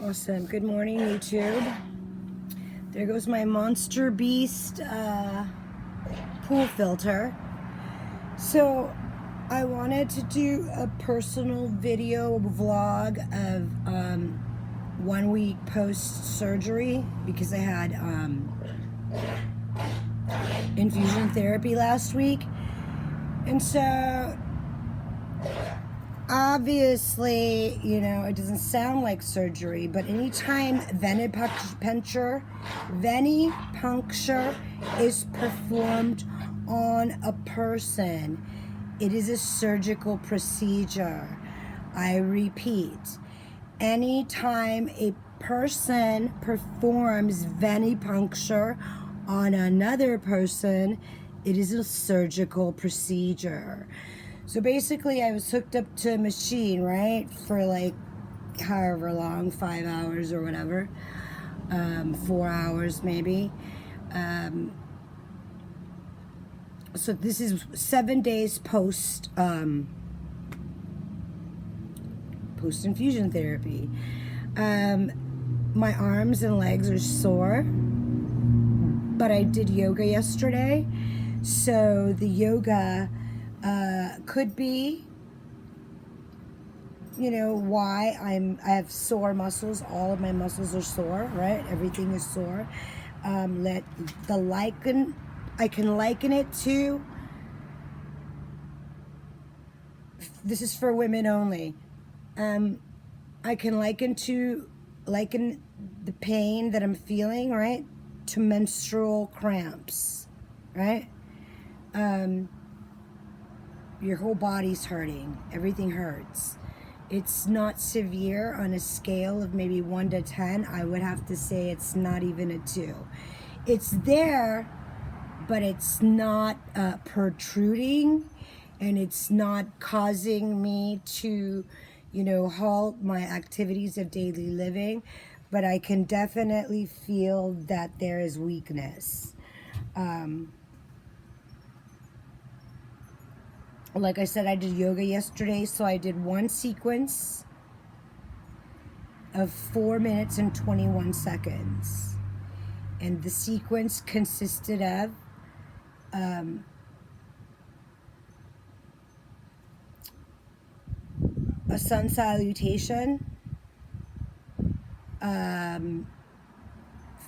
Awesome. Good morning, YouTube. There goes my Monster Beast pool filter. So I wanted to do a personal video vlog of 1 week post-surgery because I had infusion therapy last week. And so obviously, you know, it doesn't sound like surgery, but anytime venipuncture is performed on a person, it is a surgical procedure. I repeat, anytime a person performs venipuncture on another person, it is a surgical procedure. So basically, I was hooked up to a machine, right, for like however long, 5 hours or whatever, 4 hours maybe. So this is 7 days post infusion therapy. My arms and legs are sore, but I did yoga yesterday, so the yoga could be, you know, why I have sore muscles. All of my muscles are sore, right? Everything is sore. I can liken it to, this is for women only. I can liken the pain that I'm feeling, right, to menstrual cramps, right? Your whole body's hurting. Everything hurts. It's not severe on a scale of maybe 1 to 10. I would have to say it's not even a 2. It's there, but it's not protruding, and it's not causing me to, you know, halt my activities of daily living. But I can definitely feel that there is weakness. Like I said, I did yoga yesterday, so I did one sequence of 4 minutes and 21 seconds. And the sequence consisted of a sun salutation,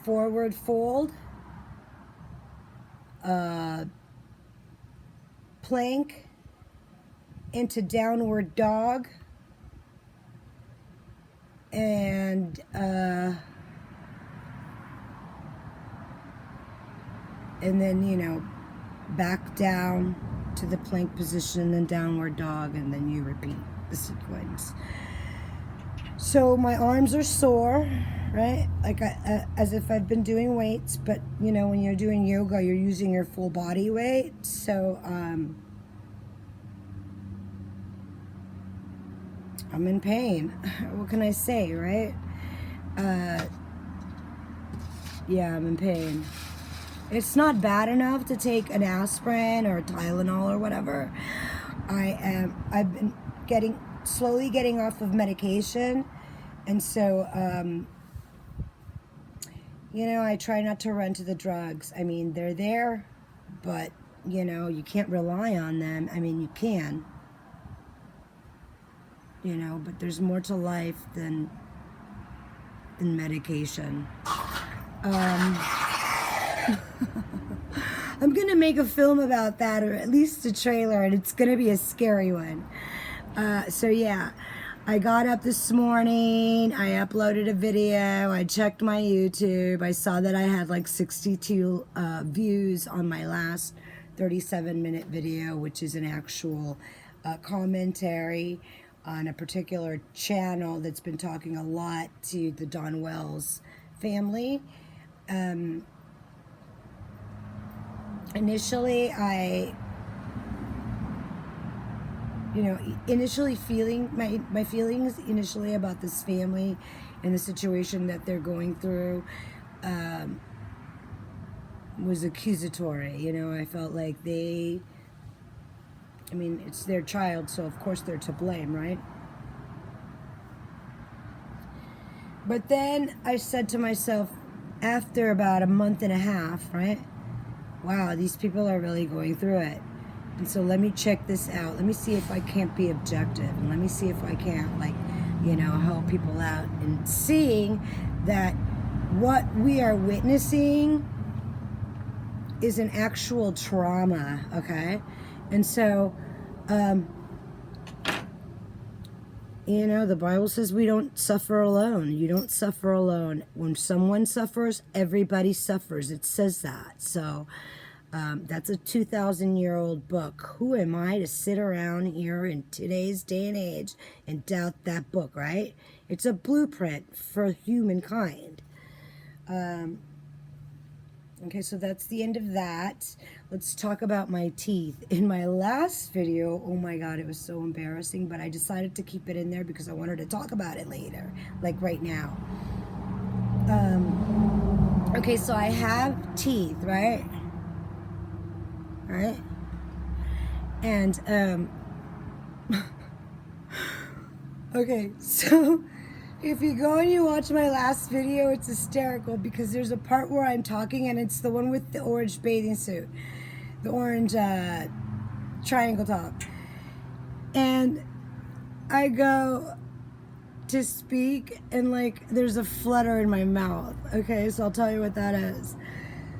forward fold, plank, into downward dog, and then, you know, back down to the plank position, then downward dog, and then you repeat the sequence. So my arms are sore, right? Like as if I've been doing weights, but you know, when you're doing yoga, you're using your full body weight. So I'm in pain. What can I say, right? Yeah, I'm in pain. It's not bad enough to take an aspirin or Tylenol or whatever. I've been slowly getting off of medication, and so you know, I try not to run to the drugs. I mean, they're there, but you know, you can't rely on them. I mean, you can, you know, but there's more to life than medication. I'm gonna make a film about that, or at least a trailer, and it's gonna be a scary one. So yeah, I got up this morning, I uploaded a video, I checked my YouTube, I saw that I had like 62 views on my last 37-minute video, which is an actual commentary on a particular channel that's been talking a lot to the Don Wells family. Initially, initially feeling my feelings initially about this family and the situation that they're going through was accusatory. You know, I felt like it's their child, so of course they're to blame, right? But then I said to myself, after about a month and a half, right? Wow, these people are really going through it. And so let me check this out. Let me see if I can't be objective. And let me see if I can't, like, help people out. And seeing that what we are witnessing is an actual trauma, okay? And so, the Bible says we don't suffer alone. You don't suffer alone. When someone suffers, everybody suffers. It says that. So that's a 2,000-year-old book. Who am I to sit around here in today's day and age and doubt that book, right? It's a blueprint for humankind. Okay, so that's the end of that. Let's talk about my teeth. In my last video, oh my God, it was so embarrassing, but I decided to keep it in there because I wanted to talk about it later, like right now. Okay, so I have teeth, right? Right? And, okay, so if you go and you watch my last video, it's hysterical because there's a part where I'm talking, and it's the one with the orange bathing suit, the orange triangle top. And I go to speak, and like there's a flutter in my mouth. Okay, so I'll tell you what that is.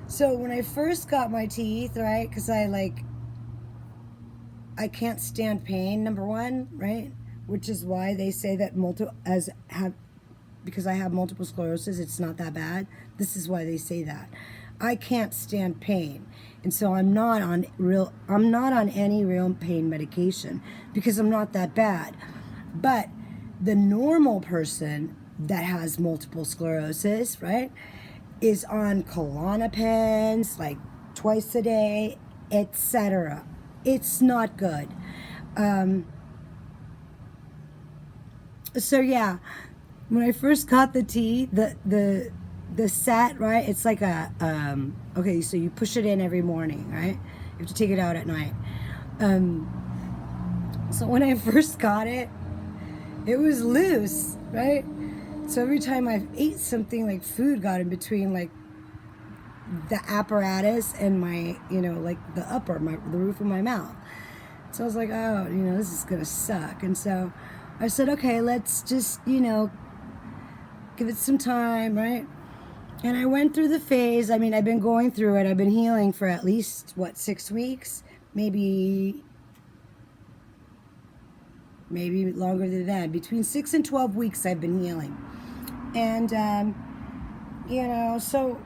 So when I first got my teeth, right, because I can't stand pain, number one, right? Which is why they say that because I have multiple sclerosis, it's not that bad. This is why they say that. I can't stand pain. And so I'm not on any real pain medication because I'm not that bad. But the normal person that has multiple sclerosis, right, is on Klonopins like twice a day, etc. It's not good. So yeah, when I first got the teeth, the set, right? It's like a okay, so you push it in every morning, right? You have to take it out at night. So when I first got it, it was loose, right? So every time I ate something, like food got in between, like the apparatus and my, like the roof of my mouth. So I was like, oh, this is gonna suck. And so I said, okay, let's just, give it some time, right? And I went through the phase. I mean, I've been going through it. I've been healing for at least, 6 weeks? Maybe longer than that. Between 6 and 12 weeks I've been healing. And, so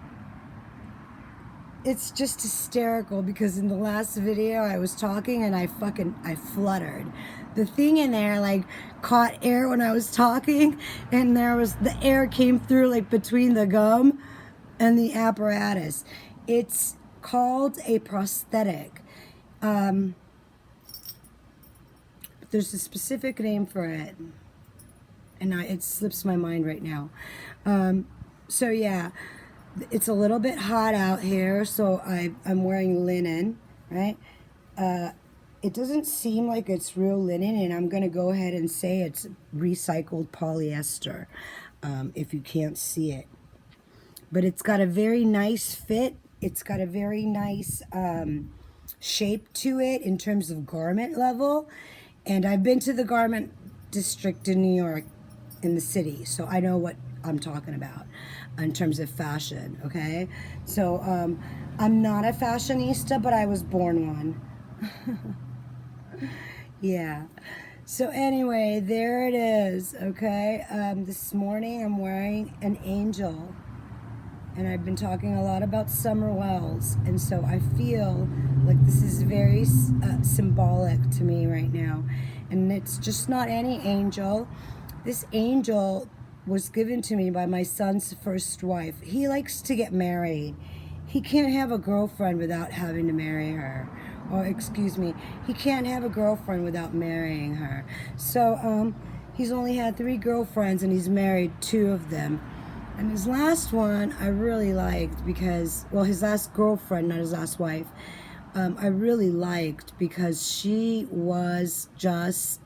it's just hysterical because in the last video I was talking and I fluttered. The thing in there like caught air when I was talking, and the air came through like between the gum and the apparatus. It's called a prosthetic. There's a specific name for it, and it slips my mind right now. So yeah, it's a little bit hot out here, so I'm wearing linen, right? It doesn't seem like it's real linen, and I'm going to go ahead and say it's recycled polyester, if you can't see it. But it's got a very nice fit. It's got a very nice shape to it in terms of garment level. And I've been to the garment district in New York, in the city, so I know what I'm talking about in terms of fashion, okay? So I'm not a fashionista, but I was born one. Yeah. So anyway, there it is, okay? This morning I'm wearing an angel, and I've been talking a lot about Summer Wells, and so I feel like this is very symbolic to me right now. And it's just not any angel. This angel was given to me by my son's first wife. He likes to get married. He can't have a girlfriend without having to marry her. Or excuse me, he can't have a girlfriend without marrying her. So he's only had 3 girlfriends, and he's married 2 of them. And his last one I really liked because, well, his last girlfriend, not his last wife, I really liked because she was just,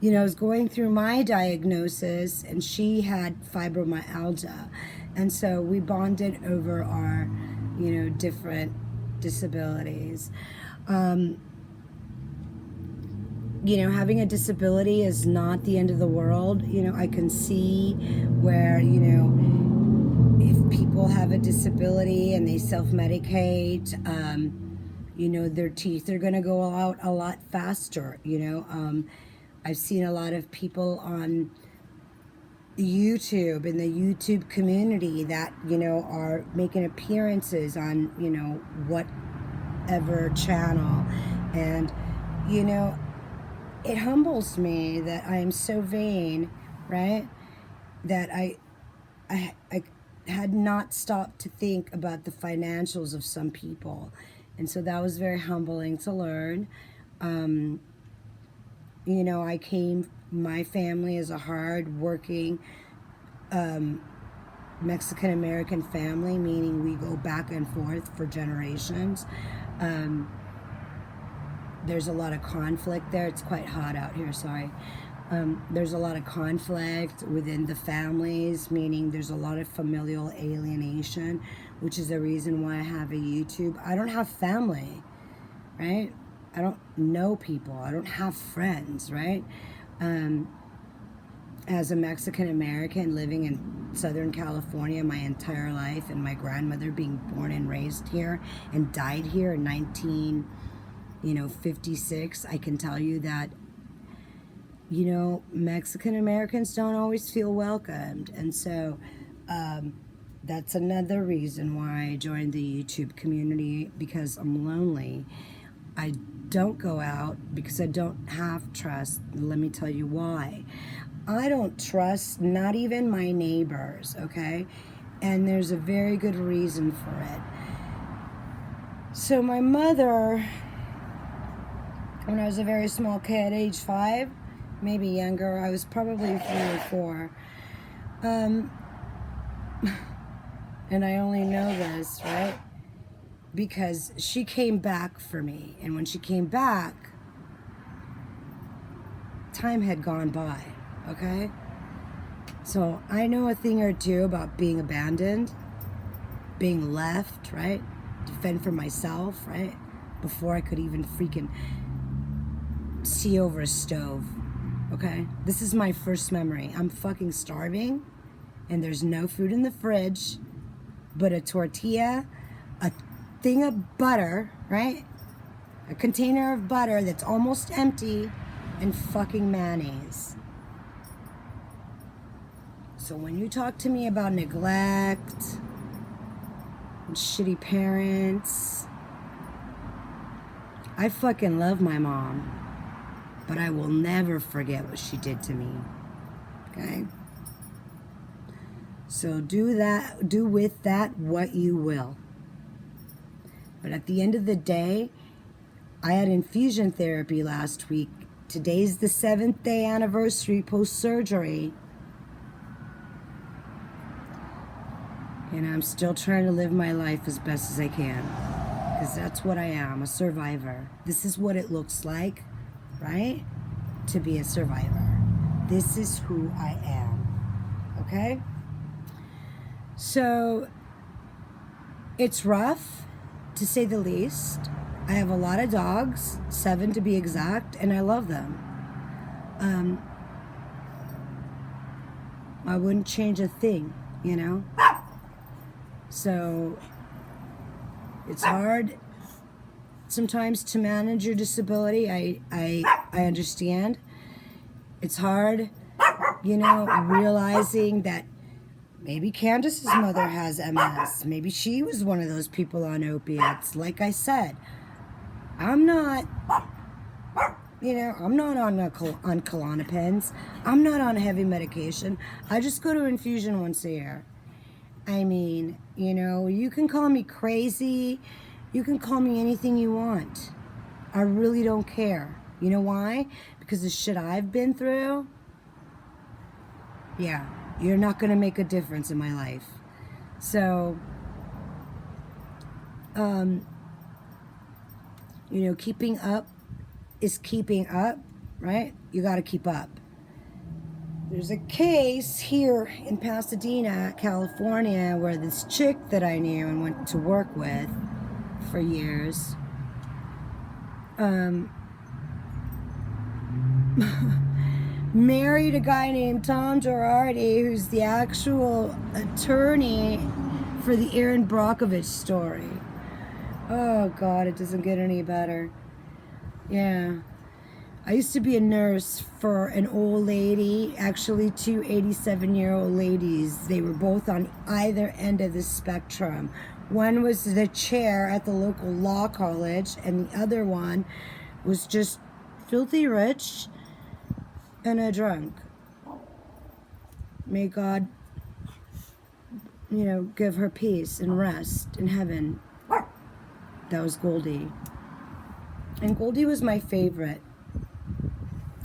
you know, I was going through my diagnosis, and she had fibromyalgia. And so we bonded over our, you know, different disabilities. You know, having a disability is not the end of the world. You know, I can see where, you know, if people have a disability and they self-medicate, you know, their teeth are going to go out a lot faster, you know. I've seen a lot of people on YouTube, in the YouTube community, that, you know, are making appearances on, you know, whatever channel. And, you know, it humbles me that I am so vain, right? That I had not stopped to think about the financials of some people. And so that was very humbling to learn. You know, my family is a hard-working Mexican-American family, meaning we go back and forth for generations. There's a lot of conflict there. It's quite hot out here, sorry. There's a lot of conflict within the families, meaning there's a lot of familial alienation, which is the reason why I have a YouTube. I don't have family, right? I don't know people. I don't have friends, right? As a Mexican-American living in Southern California my entire life, and my grandmother being born and raised here and died here in 1956, I can tell you that, you know, Mexican Americans don't always feel welcomed. And so that's another reason why I joined the YouTube community, because I'm lonely. I don't go out because I don't have trust. Let me tell you why. I don't trust not even my neighbors, okay? And there's a very good reason for it. So my mother, when I was a very small kid, age 5, maybe younger, I was probably 3 or 4. And I only know this, right? Because she came back for me. And when she came back, time had gone by, okay? So I know a thing or two about being abandoned, being left, right? Defend for myself, right? Before I could even freaking see over a stove, okay? This is my first memory. I'm fucking starving, and there's no food in the fridge but a tortilla, a thing of butter, right? A container of butter that's almost empty, and fucking mayonnaise. So when you talk to me about neglect and shitty parents, I fucking love my mom, but I will never forget what she did to me, okay? So do with that what you will. But at the end of the day, I had infusion therapy last week. Today's the 7th day anniversary post-surgery. And I'm still trying to live my life as best as I can. Because that's what I am, a survivor. This is what it looks like, right? To be a survivor. This is who I am. Okay? So, it's rough, to say the least. I have a lot of dogs, 7 to be exact, and I love them. I wouldn't change a thing, you know? So, it's hard sometimes to manage your disability. I understand. It's hard, you know, realizing that maybe Candace's mother has MS. Maybe she was one of those people on opiates. Like I said, I'm not, you know, I'm not on Klonopins. I'm not on heavy medication. I just go to infusion once a year. I mean, you know, you can call me crazy. You can call me anything you want. I really don't care. You know why? Because the shit I've been through, yeah, you're not going to make a difference in my life. So, you know, keeping up is keeping up. right? You got to keep up. There's a case here in Pasadena, California, where this chick that I knew and went to work with for years, married a guy named Tom Girardi, who's the actual attorney for the Aaron Brockovich story. Oh God, it doesn't get any better. Yeah. I used to be a nurse for an old lady, actually two 87-year-old ladies. They were both on either end of the spectrum. One was the chair at the local law college, and the other one was just filthy rich and a drunk. May God, give her peace and rest in heaven. That was Goldie. And Goldie was my favorite.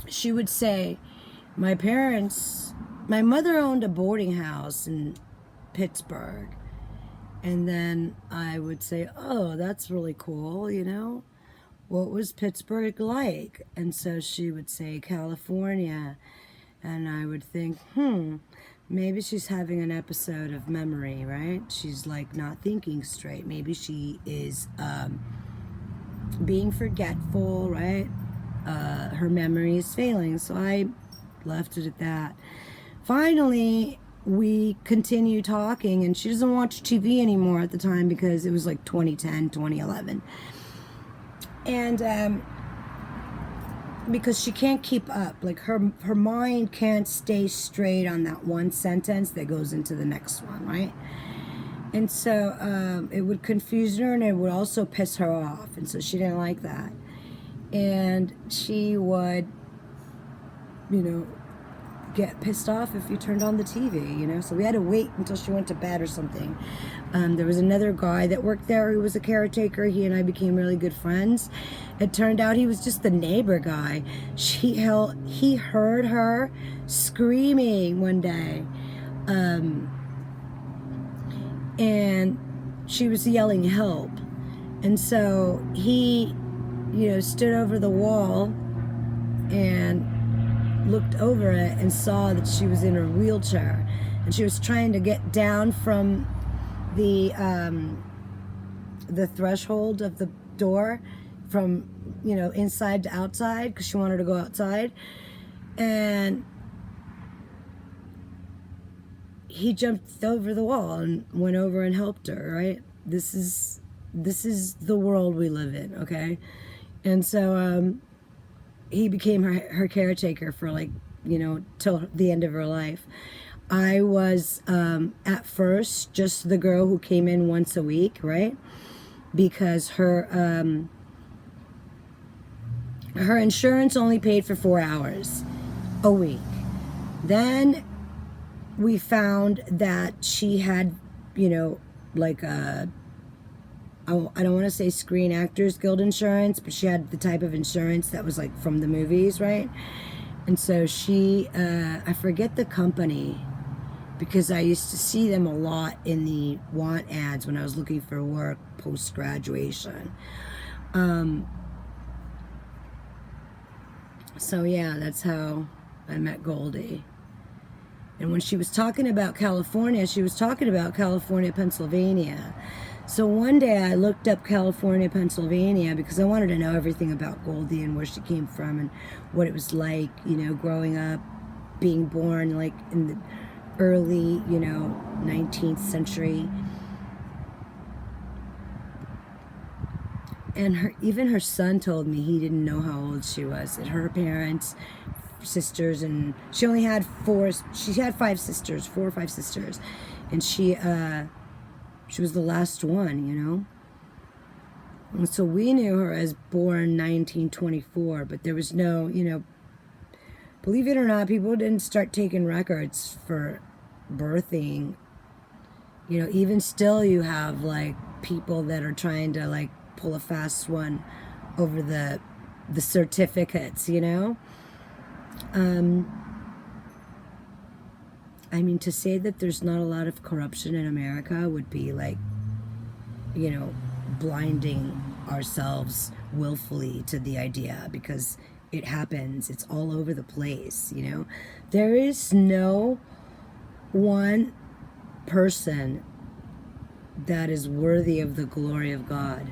She would say, my mother owned a boarding house in Pittsburgh. And then I would say, oh, that's really cool, What was Pittsburgh like? And so she would say, California. And I would think, maybe she's having an episode of memory, right? She's like not thinking straight. Maybe she is being forgetful, right? Her memory is failing. So I left it at that. Finally, we continue talking, and she doesn't watch TV anymore at the time because it was like 2010, 2011. And because she can't keep up, like her mind can't stay straight on that one sentence that goes into the next one, right? And so it would confuse her, and it would also piss her off, and so she didn't like that. And she would, get pissed off if you turned on the TV, so we had to wait until she went to bed or something. There was another guy that worked there who was a caretaker. He and I became really good friends. It turned out he was just the neighbor guy. He heard her screaming one day, and she was yelling help. And so he, stood over the wall and looked over it and saw that she was in her wheelchair, and she was trying to get down from the threshold of the door from inside to outside because she wanted to go outside, and he jumped over the wall and went over and helped her, right? This is the world we live in, okay? And so he became her caretaker for till the end of her life. I was at first just the girl who came in once a week, right? Because her insurance only paid for 4 hours a week. Then we found that she had, I don't want to say Screen Actors Guild insurance, but she had the type of insurance that was like from the movies, right? And so she, I forget the company, because I used to see them a lot in the want ads when I was looking for work post-graduation. So yeah, that's how I met Goldie. And when she was talking about California, she was talking about California, Pennsylvania. So one day I looked up California, Pennsylvania, because I wanted to know everything about Goldie and where she came from and what it was like, growing up, being born like in the early, 19th century. And even her son told me he didn't know how old she was. That her parents, sisters, and she only had four. She had 5 sisters, 4 or 5 sisters, and she was the last one, And so we knew her as born 1924, but there was no, believe it or not, people didn't start taking records for birthing. Even still you have like people that are trying to pull a fast one over the certificates, I mean, to say that there's not a lot of corruption in America would be blinding ourselves willfully to the idea, because it happens. It's all over the place, you know. There is no one person that is worthy of the glory of God,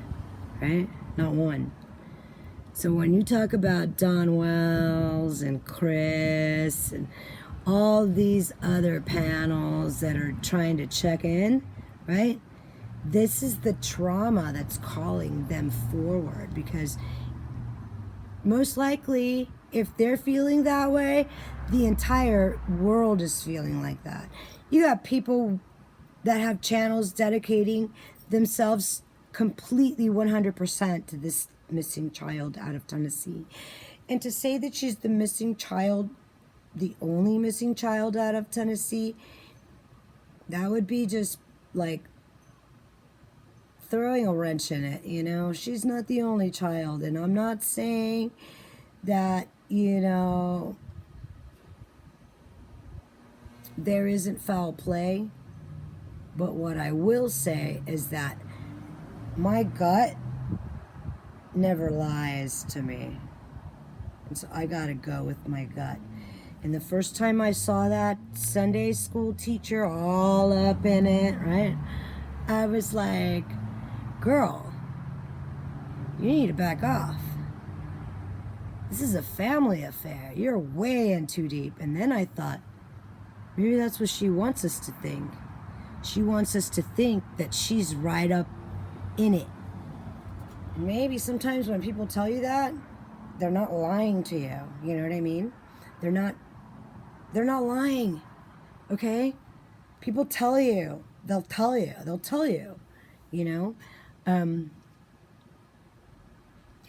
right? Not one. So when you talk about Don Wells and Chris and all these other panels that are trying to check in, right? This is the trauma that's calling them forward, because most likely, if they're feeling that way, the entire world is feeling like that. You got people that have channels dedicating themselves completely 100% to this missing child out of Tennessee. And to say that she's the missing child, the only missing child out of Tennessee, that would be just like throwing a wrench in it, you know. She's not the only child, and I'm not saying that, you know, there isn't foul play, but what I will say is that my gut never lies to me, and so I gotta go with my gut. And the first time I saw that Sunday school teacher all up in it, right, I was like, girl, you need to back off. This is a family affair. You're way in too deep. And then I thought, maybe that's what she wants us to think. She wants us to think that she's right up in it. And maybe sometimes when people tell you that, they're not lying to you. You know what I mean? They're not lying. Okay? People tell you. They'll tell you. You know?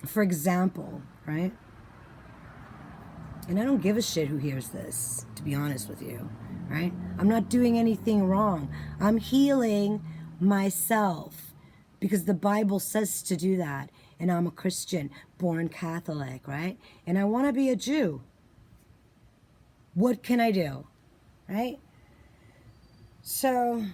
For example, right? And I don't give a shit who hears this, to be honest with you, right? I'm not doing anything wrong. I'm healing myself because the Bible says to do that. And I'm a Christian, born Catholic, right? And I want to be a Jew. What can I do, right? So,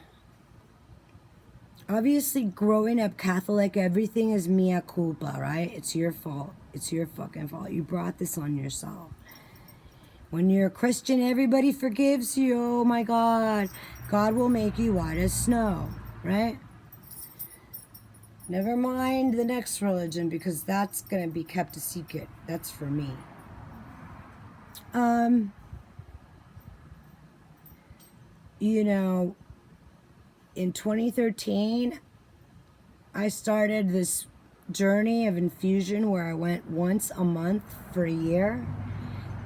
obviously, growing up Catholic, everything is mea culpa, right? It's your fault. It's your fucking fault. You brought this on yourself. When you're a Christian, everybody forgives you. Oh my God. God will make you white as snow, right? Never mind the next religion, because that's going to be kept a secret. That's for me. You know, in 2013, I started this journey of infusion where I went once a month for a year,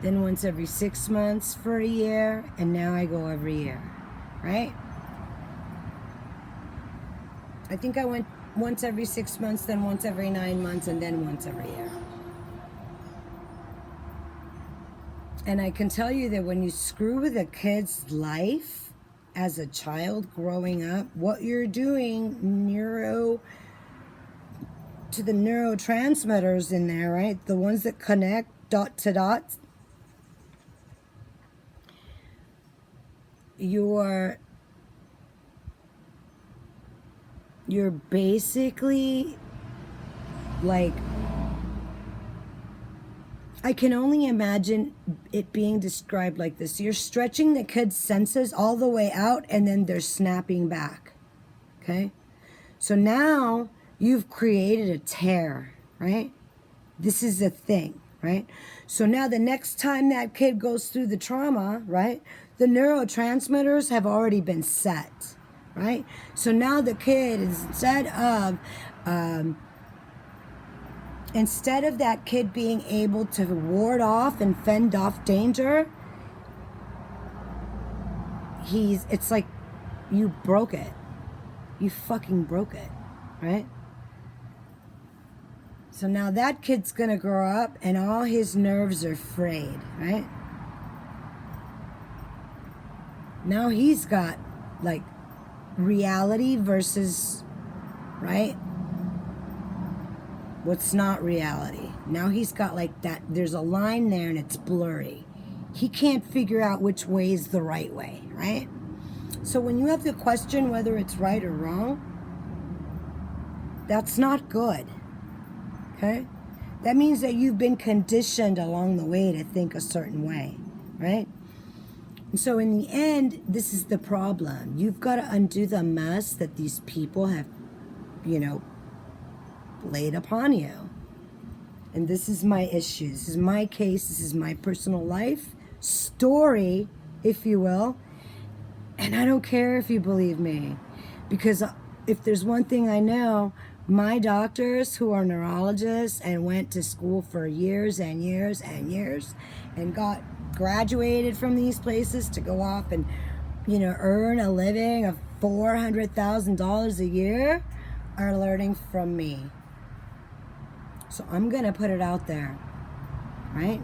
then once every 6 months for a year, and now I go every year, right? I think I went once every 6 months, then once every 9 months, and then once every year. And I can tell you that when you screw with a kid's life as a child growing up, what you're doing to the neurotransmitters in there, right? The ones that connect dot to dot, you're basically like, I can only imagine it being described like this. You're stretching the kid's senses all the way out, and then they're snapping back, okay? So now you've created a tear, right? This is a thing, right? So now the next time that kid goes through the trauma, right, the neurotransmitters have already been set, right? So now the kid, instead of that kid being able to ward off and fend off danger, it's like you broke it. You fucking broke it, right? So now that kid's gonna grow up and all his nerves are frayed, right? Now he's got like reality versus, right, what's not reality. Now he's got like that, there's a line there and it's blurry. He can't figure out which way is the right way, right? So when you have to question whether it's right or wrong, that's not good, okay? That means that you've been conditioned along the way to think a certain way, right? And so in the end, this is the problem. You've got to undo the mess that these people have, laid upon you. And this is my issue. This is my case. This is my personal life story, if you will. And I don't care if you believe me. Because if there's one thing I know, my doctors who are neurologists and went to school for years and years and years and got graduated from these places to go off and, earn a living of $400,000 a year are learning from me. So I'm going to put it out there, right?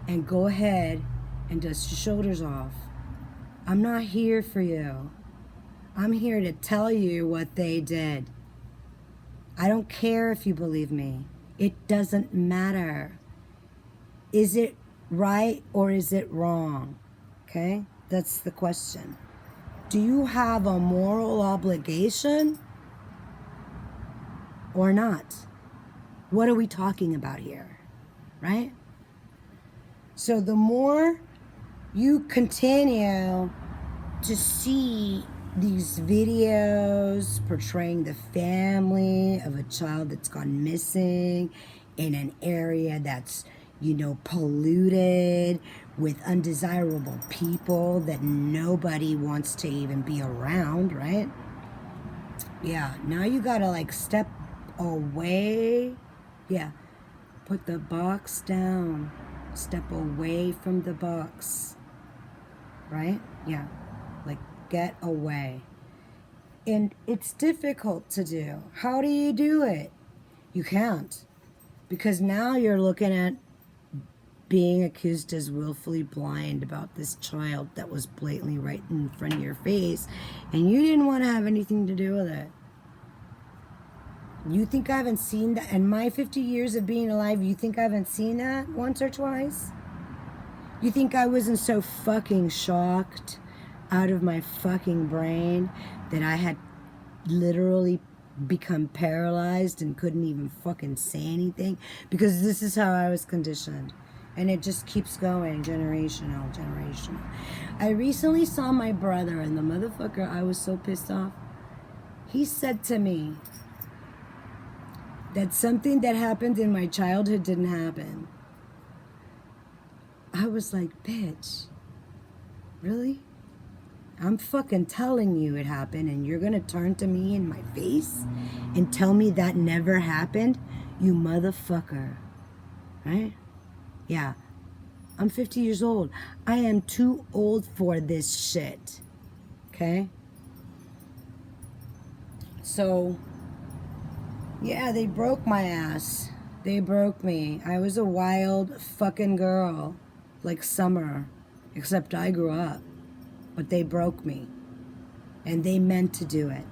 And go ahead and dust your shoulders off. I'm not here for you. I'm here to tell you what they did. I don't care if you believe me. It doesn't matter. Is it right or is it wrong? Okay? That's the question. Do you have a moral obligation or not? What are we talking about here? Right? So the more you continue to see these videos portraying the family of a child that's gone missing in an area that's, polluted with undesirable people that nobody wants to even be around, right? Yeah, now you gotta step away. Yeah, put the box down. Step away from the box. Right? Yeah. Get away. And it's difficult to do. How do you do it? You can't. Because now you're looking at being accused as willfully blind about this child that was blatantly right in front of your face, and you didn't want to have anything to do with it. You think I haven't seen that? In my 50 years of being alive, you think I haven't seen that once or twice? You think I wasn't so fucking shocked out of my fucking brain that I had literally become paralyzed and couldn't even fucking say anything? Because this is how I was conditioned. And it just keeps going, generational. I recently saw my brother, and the motherfucker, I was so pissed off. He said to me that something that happened in my childhood didn't happen. I was like, bitch, really? I'm fucking telling you it happened, and you're gonna turn to me in my face and tell me that never happened? You motherfucker. Right? Yeah. I'm 50 years old. I am too old for this shit. Okay? So, yeah, they broke my ass. They broke me. I was a wild fucking girl. Like Summer. Except I grew up. But they broke me. And they meant to do it.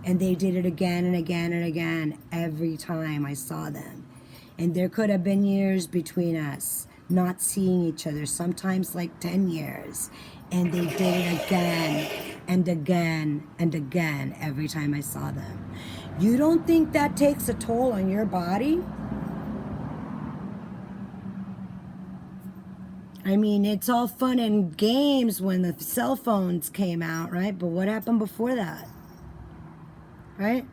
And they did it again and again and again every time I saw them. And there could have been years between us not seeing each other, sometimes like 10 years. And they did it again and again and again every time I saw them. You don't think that takes a toll on your body? I mean, it's all fun and games when the cell phones came out, right? But what happened before that? Right?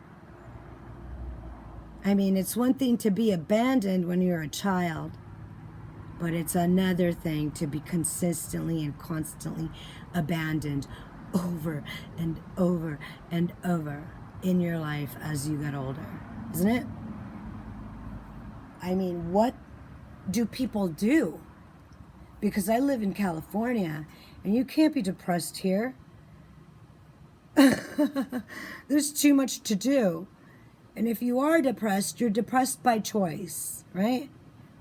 I mean, it's one thing to be abandoned when you're a child, but it's another thing to be consistently and constantly abandoned over and over and over in your life as you get older, isn't it? I mean, what do people do? Because I live in California, and you can't be depressed here. There's too much to do. And if you are depressed, you're depressed by choice, right?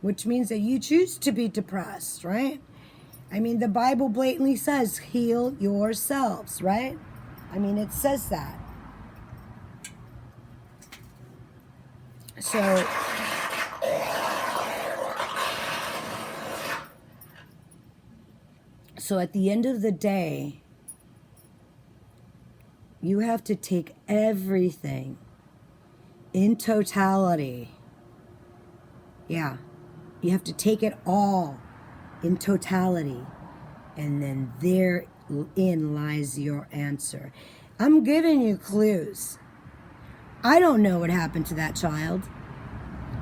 Which means that you choose to be depressed, right? I mean, the Bible blatantly says, heal yourselves, right? I mean, it says that. So at the end of the day, you have to take everything in totality Yeah. You have to take it all in totality. And then therein lies your answer. I'm giving you clues. I don't know what happened to that child.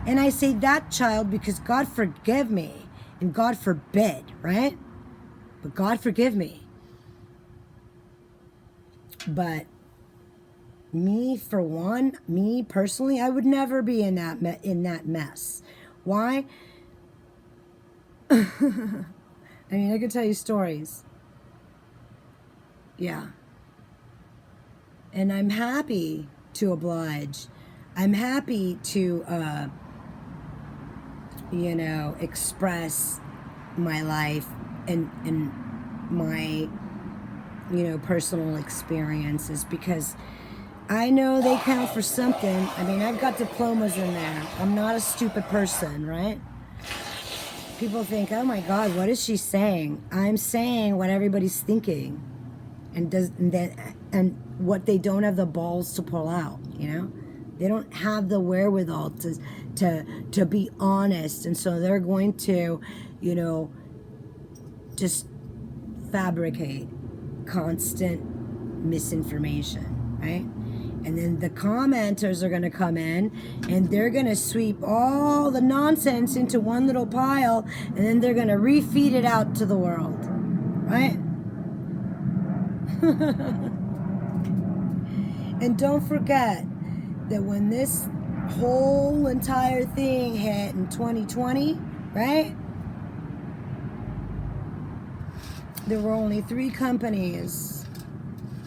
And I say that child because God forgive me and God forbid, right? But God forgive me. But me, for one, me personally, I would never be in that mess. Why? I mean, I could tell you stories. Yeah. And I'm happy to oblige. I'm happy to, express my life and my, personal experiences, because I know they count for something. I mean, I've got diplomas in there. I'm not a stupid person, right? People think, oh my God, what is she saying? I'm saying what everybody's thinking, and what they don't have the balls to pull out. They don't have the wherewithal to be honest, and so they're going to, just fabricate constant misinformation, right? And then the commenters are going to come in and they're going to sweep all the nonsense into one little pile, and then they're going to refeed it out to the world, right? And don't forget that when this whole entire thing hit in 2020, right? There were only 3 companies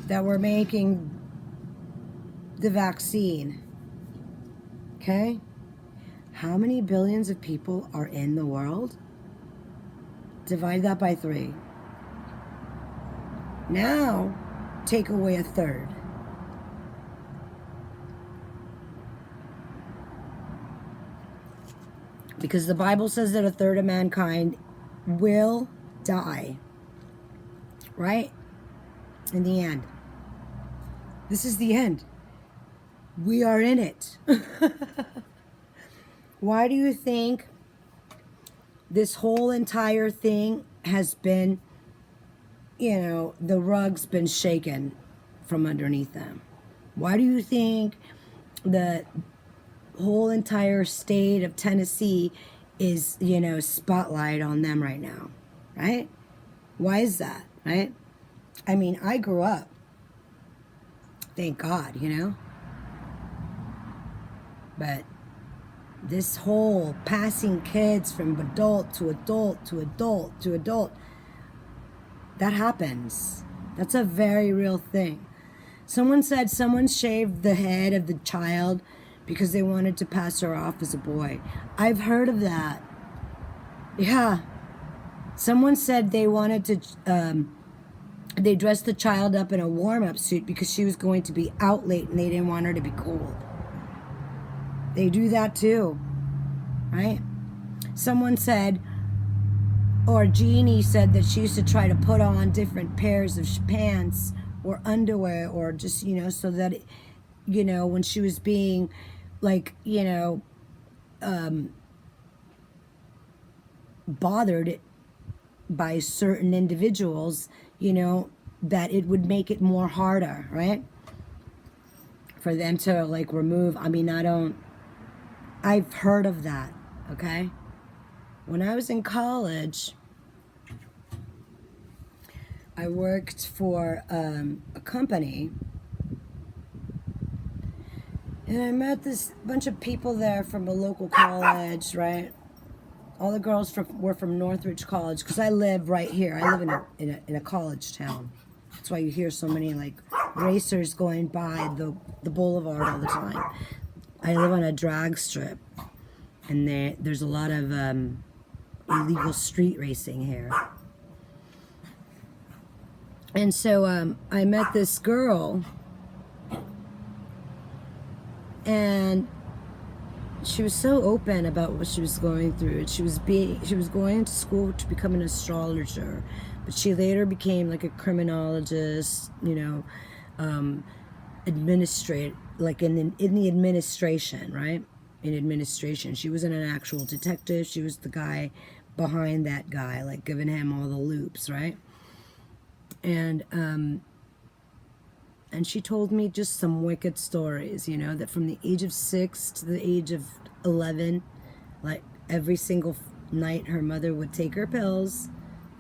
that were making the vaccine. Okay? How many billions of people are in the world? Divide that by 3. Now, take away 1/3. Because the Bible says that 1/3 of mankind will die. Right? In the end. This is the end. We are in it. Why do you think this whole entire thing has been, the rug's been shaken from underneath them? Why do you think the whole entire state of Tennessee is, spotlight on them right now? Right? Why is that? Right? I mean, I grew up. Thank God, But this whole passing kids from adult to adult to adult to adult, that happens. That's a very real thing. Someone said someone shaved the head of the child because they wanted to pass her off as a boy. I've heard of that. Yeah. Someone said they wanted to, they dressed the child up in a warm-up suit because she was going to be out late and they didn't want her to be cold. They do that too, right? Someone said, or Jeannie said, that she used to try to put on different pairs of pants or underwear, or just, so that, when she was being, like, bothered by certain individuals, that it would make it more harder, right? For them to, like, remove. I mean, I've heard of that, okay? When I was in college, I worked for a company, and I met this bunch of people there from a local college, right? All the girls were from Northridge College, because I live right here. I live in a college town. That's why you hear so many, like, racers going by the boulevard all the time. I live on a drag strip, and there's a lot of illegal street racing here. And so I met this girl, and she was so open about what she was going through. She was going to school to become an astrologer, but she later became like a criminologist, administrate, like in the administration, right? in administration. She wasn't an actual detective. She was the guy behind that guy, like giving him all the loops, right? And she told me just some wicked stories, you know, that from the age of 6 to the age of 11, like every single night her mother would take her pills,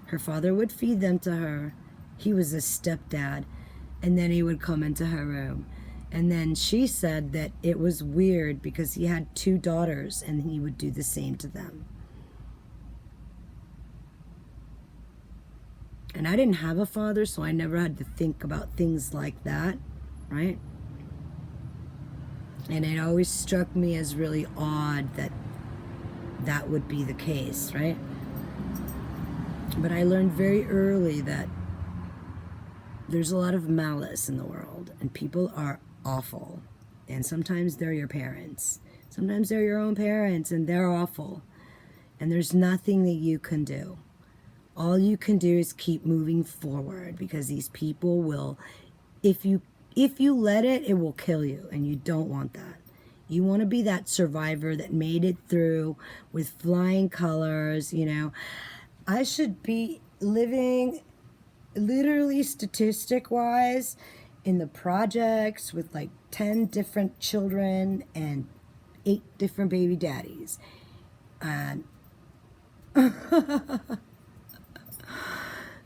her father would feed them to her, he was a stepdad, and then he would come into her room. And then she said that it was weird because he had 2 daughters and he would do the same to them. And I didn't have a father, so I never had to think about things like that, right? And it always struck me as really odd that that would be the case, right? But I learned very early that there's a lot of malice in the world, and people are awful. And sometimes they're your parents. Sometimes they're your own parents, and they're awful. And there's nothing that you can do. All you can do is keep moving forward, because these people will, if you let it, it will kill you, and you don't want that. You want to be that survivor that made it through with flying colors, you know. I should be living, literally statistic-wise, in the projects with like 10 different children and 8 different baby daddies. And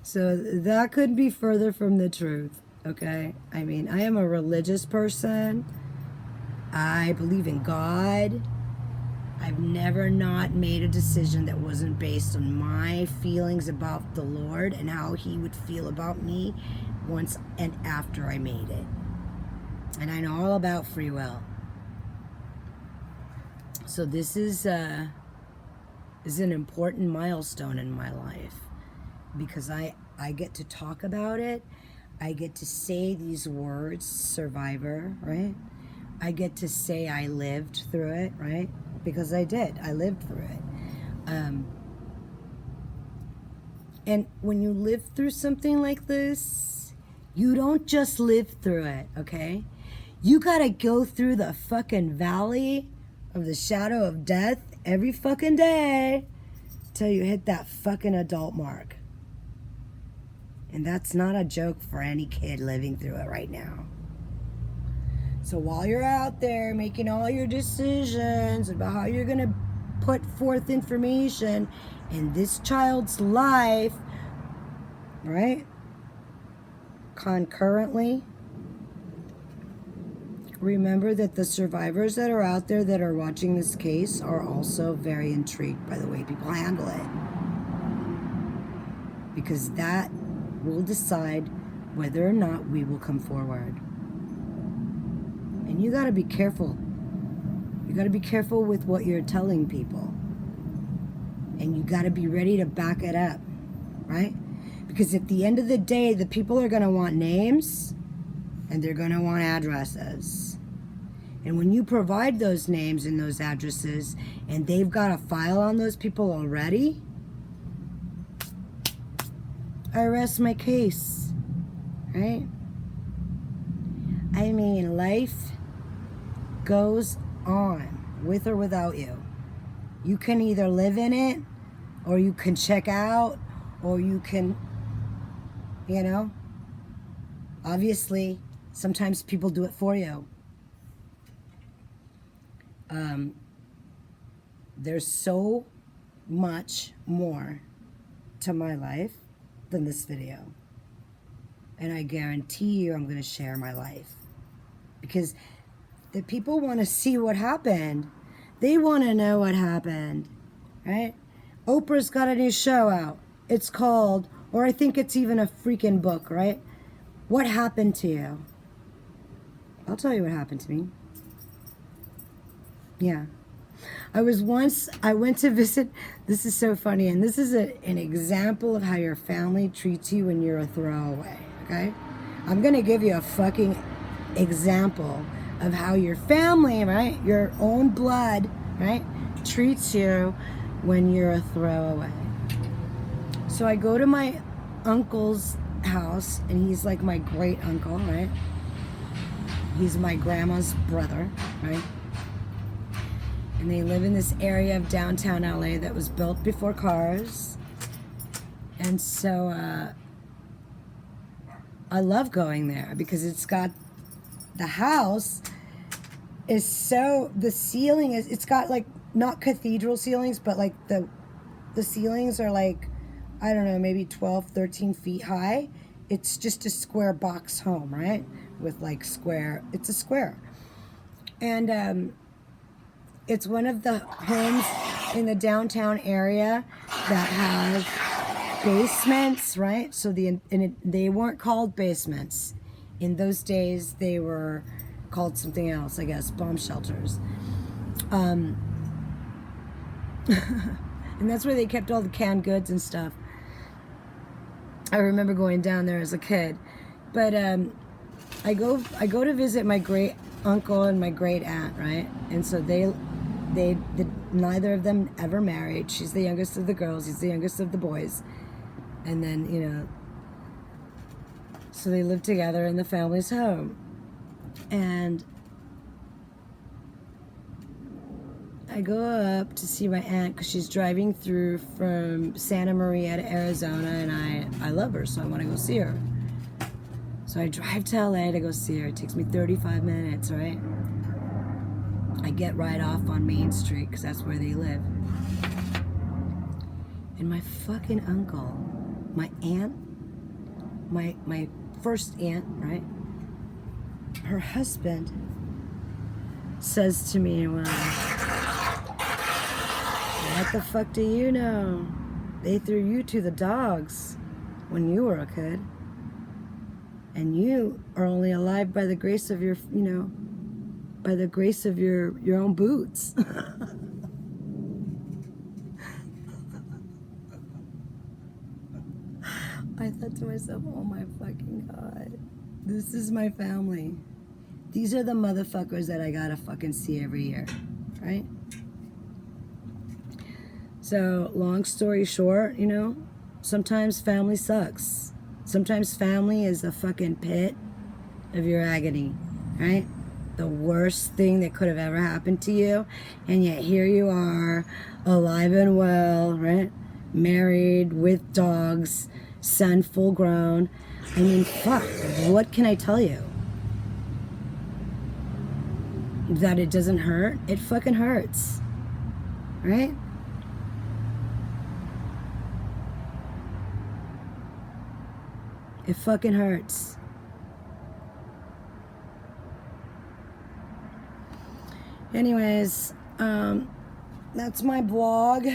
so that couldn't be further from the truth, okay? I mean, I am a religious person. I believe in God. I've never not made a decision that wasn't based on my feelings about the Lord and how he would feel about me once and after I made it. And I know all about free will. So this is an important milestone in my life, because I get to talk about it. I get to say these words, survivor, right? I get to say I lived through it, right? Because I did. I lived through it. And when you live through something like this, you don't just live through it, okay? You gotta go through the fucking valley of the shadow of death every fucking day till you hit that fucking adult mark. And that's not a joke for any kid living through it right now. So while you're out there making all your decisions about how you're going to put forth information in this child's life, right? Concurrently, remember that the survivors that are out there that are watching this case are also very intrigued by the way people handle it. Because that will decide whether or not we will come forward. And you got to be careful. You got to be careful with what you're telling people. And you got to be ready to back it up, right? Because at the end of the day, the people are going to want names and they're going to want addresses. And when you provide those names and those addresses and they've got a file on those people already, I rest my case, right? I mean, life goes on with or without you. You can either live in it, or you can check out, or you can, you know, obviously, sometimes people do it for you. There's so much more to my life than this video. And I guarantee you I'm going to share my life. Because the people want to see what happened. They want to know what happened, right? Oprah's got a new show out. It's called, or I think it's even a freaking book, right? What happened to you? I'll tell you what happened to me. Yeah. I went to visit, this is so funny, and this is an example of how your family treats you when you're a throwaway, okay? I'm going to give you a fucking example of how your family, right, your own blood, right, treats you when you're a throwaway. So I go to my uncle's house, and he's like my great uncle, right? He's my grandma's brother, right? And they live in this area of downtown LA that was built before cars. And so I love going there because it's got, the house is so, the ceiling is, it's got like, not cathedral ceilings, but like the ceilings are like, I don't know, maybe 12, 13 feet high. It's just a square box home, right? With like square, it's a square. And it's one of the homes in the downtown area that has basements, right? So they weren't called basements. In those days, they were called something else, I guess, bomb shelters. And that's where they kept all the canned goods and stuff. I remember going down there as a kid. But I go to visit my great uncle and my great aunt, right? And so neither of them ever married. She's the youngest of the girls. He's the youngest of the boys. And then, you know, so they lived together in the family's home. And I go up to see my aunt because she's driving through from Santa Maria to Arizona, and I love her, so I want to go see her. So I drive to LA to go see her. It takes me 35 minutes, right? I get right off on Main Street because that's where they live. And my fucking uncle, my aunt, my first aunt, right? Her husband says to me, well, what the fuck do you know? They threw you to the dogs when you were a kid. And you are only alive by the grace of your, you know, by the grace of your own boots. I thought to myself, oh my fucking God, this is my family. These are the motherfuckers that I gotta fucking see every year, right? So, long story short, you know, sometimes family sucks. Sometimes family is the fucking pit of your agony, right? The worst thing that could have ever happened to you, and yet here you are, alive and well, right? Married, with dogs, son full grown. I mean, fuck, what can I tell you? That it doesn't hurt? It fucking hurts, right? It fucking hurts. Anyways, that's my blog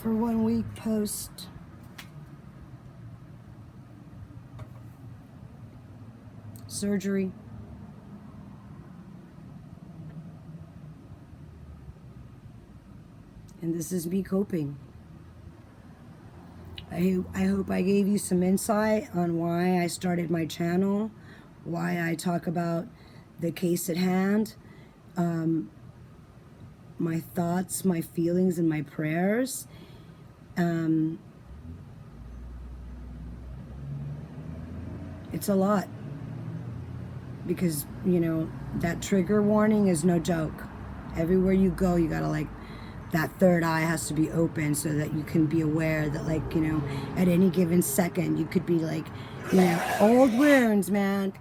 for 1 week post surgery. And this is me coping. I hope I gave you some insight on why I started my channel, why I talk about the case at hand, my thoughts, my feelings, and my prayers. It's a lot because, you know, that trigger warning is no joke. Everywhere you go, you gotta like, that third eye has to be open so that you can be aware that, like, you know, at any given second, you could be like, you know, old wounds, man,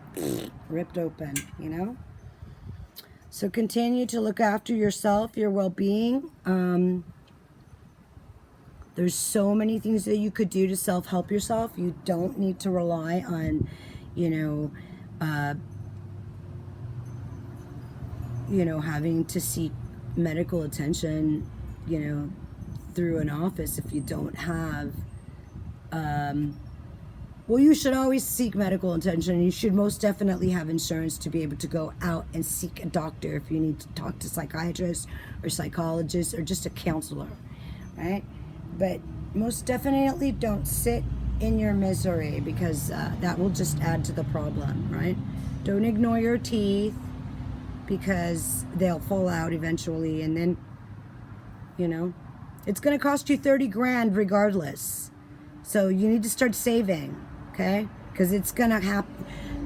ripped open, you know? So continue to look after yourself, your well-being. There's so many things that you could do to self-help yourself. You don't need to rely on, you know, having to seek medical attention, you know, through an office if you don't have, well, you should always seek medical attention. You should most definitely have insurance to be able to go out and seek a doctor if you need to talk to psychiatrists or psychologists or just a counselor, right? But most definitely don't sit in your misery because that will just add to the problem, right? Don't ignore your teeth because they'll fall out eventually, and then, you know, it's going to cost you 30 grand regardless. So you need to start saving, okay? Because it's going to happen.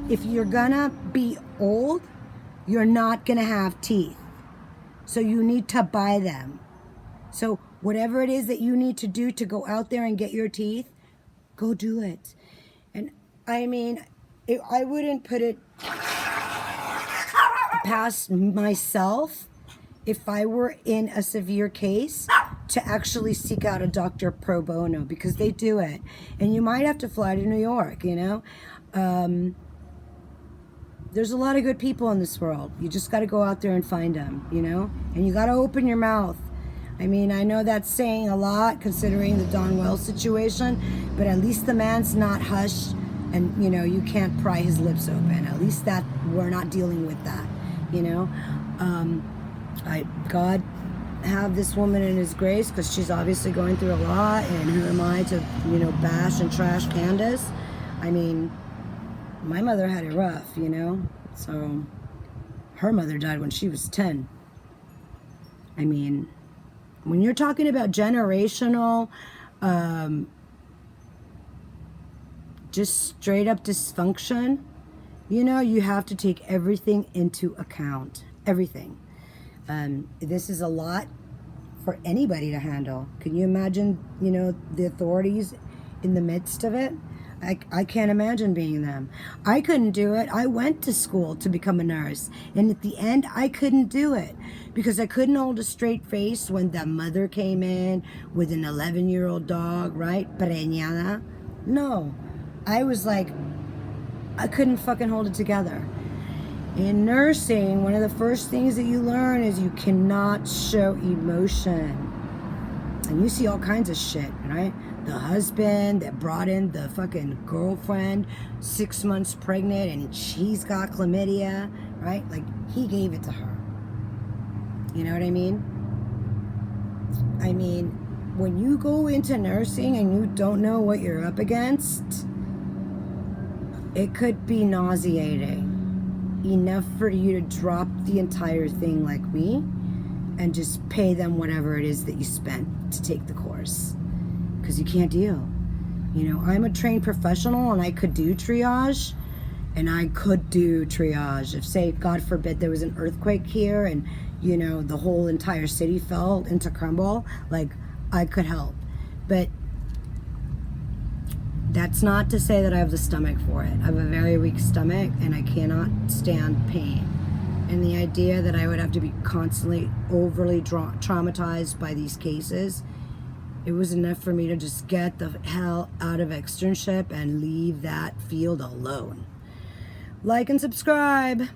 If you're going to be old, you're not going to have teeth. So you need to buy them. So whatever it is that you need to do to go out there and get your teeth, go do it. And I mean, I wouldn't put it past myself, if I were in a severe case, to actually seek out a doctor pro bono, because they do it. And you might have to fly to New York, you know. There's a lot of good people in this world. You just got to go out there and find them, you know. And you got to open your mouth. I mean, I know that's saying a lot considering the Don Wells situation, but at least the man's not hushed, and, you know, you can't pry his lips open. At least that we're not dealing with that, you know. God have this woman in his grace, because she's obviously going through a lot, and who am I to, you know, bash and trash Candace? I mean, my mother had it rough, you know. So her mother died when she was 10. I mean, when you're talking about generational, just straight up dysfunction, you know, you have to take everything into account. Everything. This is a lot for anybody to handle. Can you imagine, you know, the authorities in the midst of it? I can't imagine being them. I couldn't do it. I went to school to become a nurse, and at the end I couldn't do it because I couldn't hold a straight face when the mother came in with an 11-year-old dog, right? Preñada. No. I was like, I couldn't fucking hold it together. In nursing, one of the first things that you learn is you cannot show emotion. And you see all kinds of shit, right? The husband that brought in the fucking girlfriend 6 months pregnant, and she's got chlamydia, right? Like, he gave it to her. You know what I mean? I mean, when you go into nursing and you don't know what you're up against, it could be nauseating enough for you to drop the entire thing like me and just pay them whatever it is that you spent to take the course, because you can't deal. You know, I'm a trained professional, and I could do triage, if, say, God forbid, there was an earthquake here and, you know, the whole entire city fell into crumble, like, I could help. But that's not to say that I have the stomach for it. I have a very weak stomach, and I cannot stand pain. And the idea that I would have to be constantly overly traumatized by these cases, it was enough for me to just get the hell out of externship and leave that field alone. Like and subscribe.